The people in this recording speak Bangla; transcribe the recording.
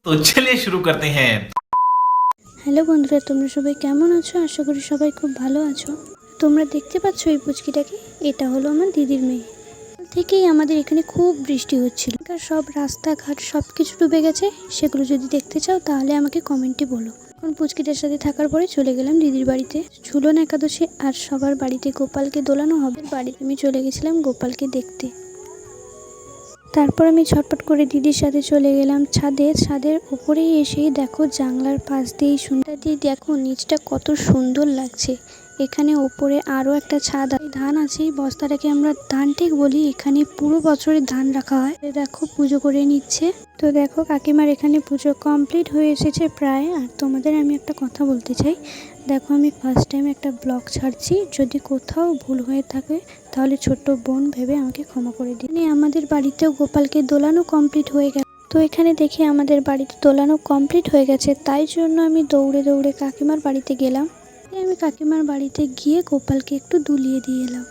तो चलिए शुरू करते हैं। হ্যালো বন্ধুরা, তোমরা সবাই কেমন আছো? আশা করি সবাই খুব ভালো আছো। তোমরা দেখতে পাচ্ছ এই পুচকিটাকে? এটা হলো আমার দিদির মেয়ে। কাল থেকেই আমাদের এখানে খুব বৃষ্টি হচ্ছিল, সব রাস্তাঘাট সব কিছু ডুবে গেছে। সেগুলো যদি দেখতে চাও তাহলে আমাকে কমেন্টে বলো। এখন পুচকিটার সাথে থাকার পরে চলে গেলাম দিদির বাড়িতে। ঝুলন একাদশী আর সবার বাড়িতে গোপালকে দোলানো হবে। বাড়িতে আমি চলে গেছিলাম গোপালকে দেখতে। তারপর আমি ছটপট করে দিদির সাথে চলে গেলাম ছাদের উপরেই এসেই দেখো জানলার পাশ দিয়েই শুনটা দিয়ে দেখো নিচটা কত সুন্দর লাগছে। এখানে ওপরে আরও একটা ছাদ ধান আছে। এই বস্তাটাকে আমরা ধান ঠিক বলি। এখানে পুরো বছরের ধান রাখা হয়। দেখো পুজো করে নিচ্ছে। তো দেখো কাকিমার এখানে পুজো কমপ্লিট হয়ে এসেছে প্রায়। আর তোমাদের আমি একটা কথা বলতে চাই, দেখো আমি ফার্স্ট টাইম একটা ব্লগ ছাড়ছি, যদি কোথাও ভুল হয়ে থাকে তাহলে ছোট্ট বোন ভেবে আমাকে ক্ষমা করে দিন। আমাদের বাড়িতেও গোপালকে দোলানো কমপ্লিট হয়ে গেছে। তো এখানে দেখে আমাদের বাড়িতে দোলানো কমপ্লিট হয়ে গেছে, তাই জন্য আমি দৌড়ে দৌড়ে কাকিমার বাড়িতে গেলাম। আমি কাকিমার বাড়িতে গিয়ে গোপালকে একটু দুলিয়ে দিয়ে এলাম।